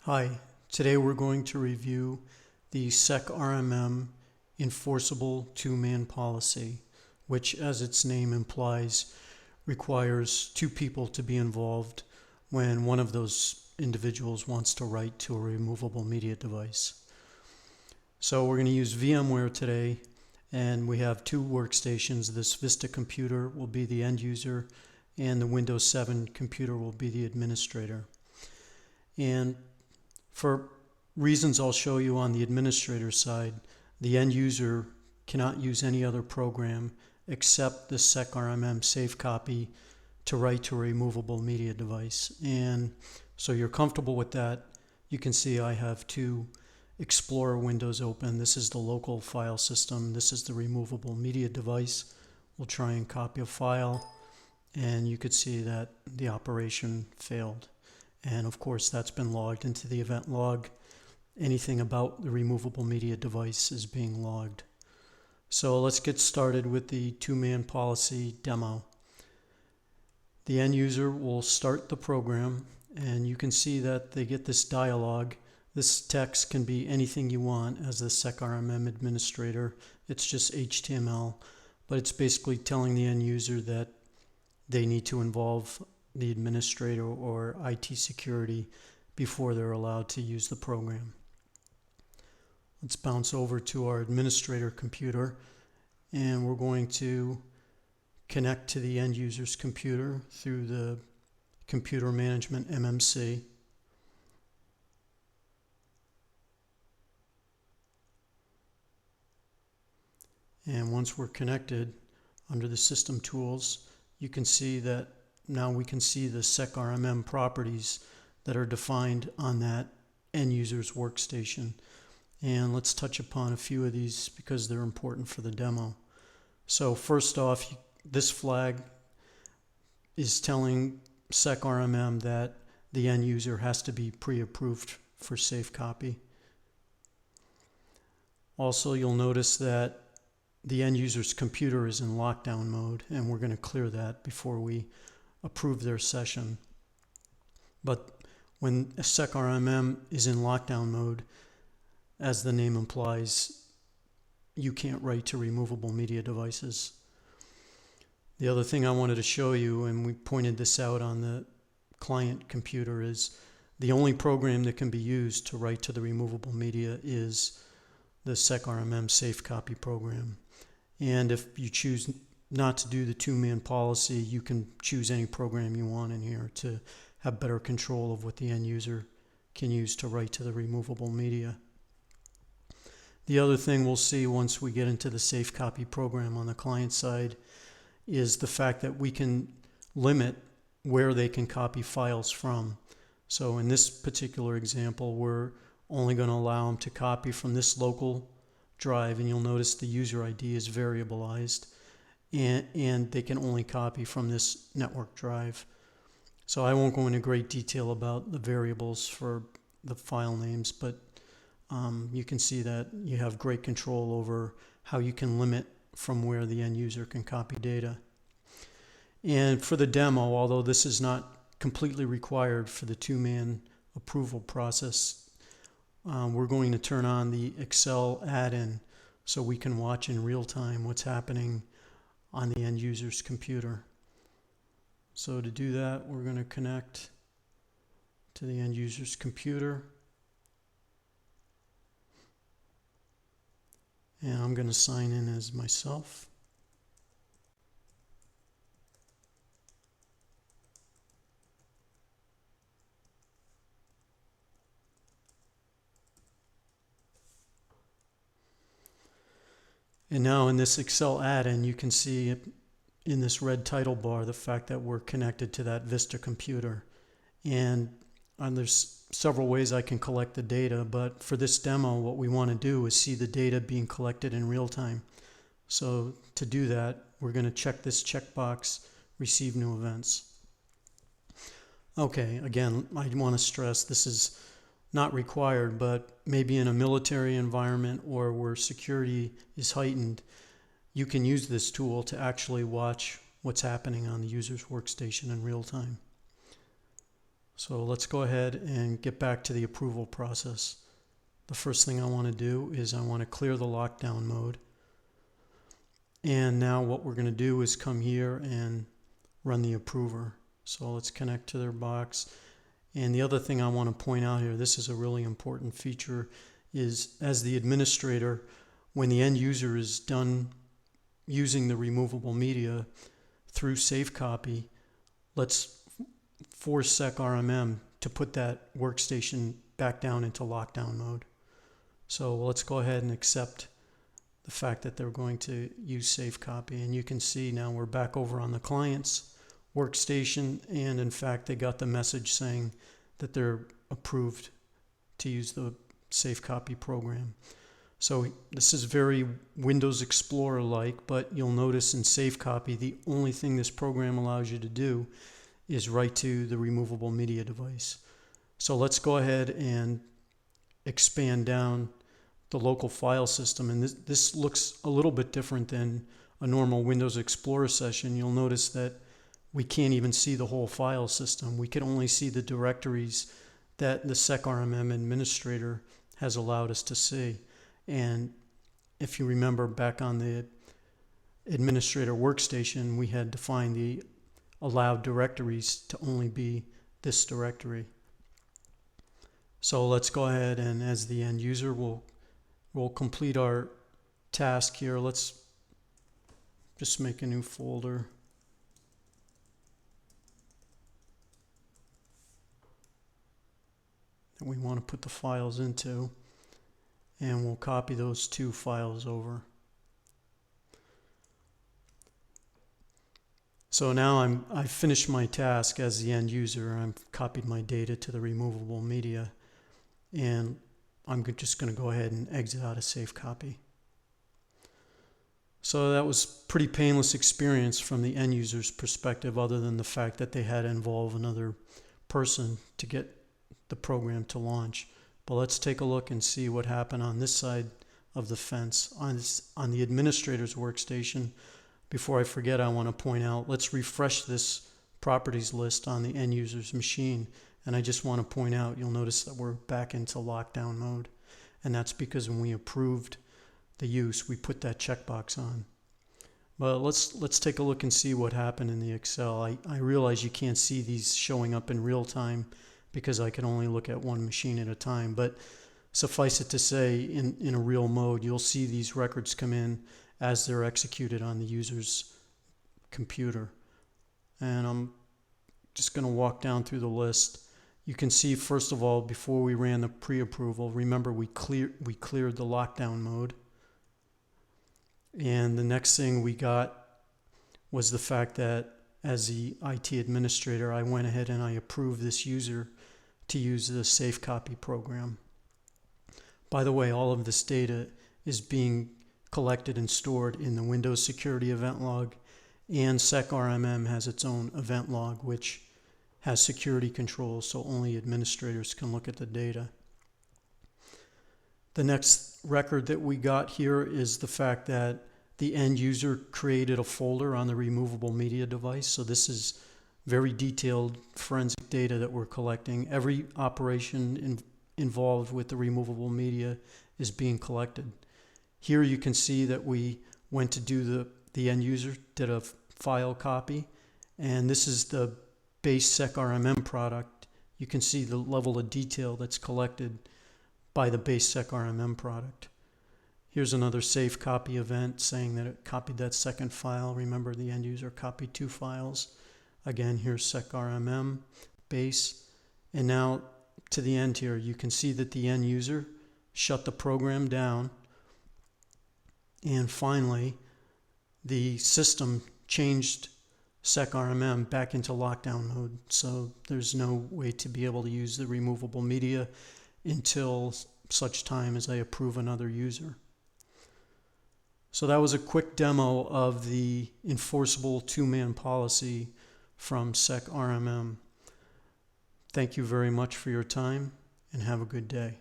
Hi, today we're going to review the secRMM Enforceable Two Man Policy, which, as its name implies, requires two people to be involved when one of those individuals wants to write to a removable media device. So we're going to use VMware today, and we have two workstations. This Vista computer will be the end user, and the Windows 7 computer will be the administrator. And for reasons I'll show you on the administrator side, the end user cannot use any other program except the secRMM safe copy to write to a removable media device. And so you're comfortable with that. You can see I have two Explorer windows open. This is the local file system. This is the removable media device. We'll try and copy a file, and you could see that the operation failed. And of course, that's been logged into the event log. Anything about the removable media device is being logged. So let's get started with the two-man policy demo. The end user will start the program, and you can see that they get this dialog. This text can be anything you want as the secRMM administrator. It's just HTML, but it's basically telling the end user that they need to involve the administrator or IT security before they're allowed to use the program. Let's bounce over to our administrator computer, and we're going to connect to the end user's computer through the computer management MMC. And once we're connected, under the system tools, you can see that now we can see the secRMM properties that are defined on that end user's workstation. And let's touch upon a few of these because they're important for the demo. So first off, this flag is telling secRMM that the end user has to be pre-approved for safe copy. Also, you'll notice that the end user's computer is in lockdown mode, and we're going to clear that before we approve their session. But when a secRMM is in lockdown mode, as the name implies, you can't write to removable media devices. The other thing I wanted to show you, and we pointed this out on the client computer, is the only program that can be used to write to the removable media is the secRMM safe copy program. And if you choose not to do the two-man policy, you can choose any program you want in here to have better control of what the end user can use to write to the removable media. The other thing we'll see once we get into the safe copy program on the client side is the fact that we can limit where they can copy files from. So in this particular example, we're only going to allow them to copy from this local drive, and you'll notice the user ID is variabilized, and they can only copy from this network drive. So I won't go into great detail about the variables for the file names, but you can see that you have great control over how you can limit from where the end user can copy data. And for the demo, although this is not completely required for the two-man approval process, we're going to turn on the Excel add-in so we can watch in real time what's happening on the end user's computer. So to do that, we're going to connect to the end user's computer. And I'm going to sign in as myself. And now in this Excel add-in, you can see in this red title bar the fact that we're connected to that Vista computer. And there's several ways I can collect the data, but for this demo, what we want to do is see the data being collected in real time. So to do that, we're going to check this checkbox, Receive New Events. Okay, again, I want to stress this is not required, but maybe in a military environment or where security is heightened, you can use this tool to actually watch what's happening on the user's workstation in real time. So let's go ahead and get back to the approval process. The first thing I want to do is I want to clear the lockdown mode. And now what we're going to do is come here and run the approver. So let's connect to their box. And the other thing I want to point out here, this is a really important feature, is as the administrator, when the end user is done using the removable media through SafeCopy, let's force secRMM to put that workstation back down into lockdown mode. So let's go ahead and accept the fact that they're going to use SafeCopy. And you can see now we're back over on the client's workstation, and in fact they got the message saying that they're approved to use the SafeCopy program. So this is very Windows Explorer-like, but you'll notice in SafeCopy the only thing this program allows you to do is write to the removable media device. So let's go ahead and expand down the local file system, and this looks a little bit different than a normal Windows Explorer session. You'll notice that we can't even see the whole file system. We can only see the directories that the secRMM administrator has allowed us to see. And if you remember back on the administrator workstation, we had defined the allowed directories to only be this directory. So let's go ahead and as the end user, we'll complete our task here. Let's just make a new folder. That we want to put the files into, and we'll copy those two files over. So now I've finished my task as the end user. I've copied my data to the removable media, and I'm just going to go ahead and exit out of SafeCopy. So that was a pretty painless experience from the end user's perspective, other than the fact that they had to involve another person to get the program to launch. But let's take a look and see what happened on this side of the fence. On the administrator's workstation, before I forget, I want to point out, let's refresh this properties list on the end user's machine. And I just want to point out, you'll notice that we're back into lockdown mode. And that's because when we approved the use, we put that checkbox on. But let's take a look and see what happened in the Excel. I realize you can't see these showing up in real time because I can only look at one machine at a time. But suffice it to say, in a real mode, you'll see these records come in as they're executed on the user's computer. And I'm just going to walk down through the list. You can see, first of all, before we ran the pre-approval, remember we cleared the lockdown mode. And the next thing we got was the fact that as the IT administrator, I went ahead and I approved this user to use the SafeCopy program. By the way, all of this data is being collected and stored in the Windows Security Event Log, and secRMM has its own event log, which has security controls, so only administrators can look at the data. The next record that we got here is the fact that the end user created a folder on the removable media device. So this is very detailed forensic data that we're collecting. Every operation involved with the removable media is being collected. Here you can see that we went to do the end user did a file copy, and this is the base secRMM product. You can see the level of detail that's collected by the base secRMM product. Here's another SafeCopy event saying that it copied that second file. Remember, the end user copied two files. Again, here's secRMM base. And now to the end here, you can see that the end user shut the program down. And finally, the system changed secRMM back into lockdown mode. So there's no way to be able to use the removable media until such time as I approve another user. So that was a quick demo of the Enforceable Two Man Policy from secRMM. Thank you very much for your time, and have a good day.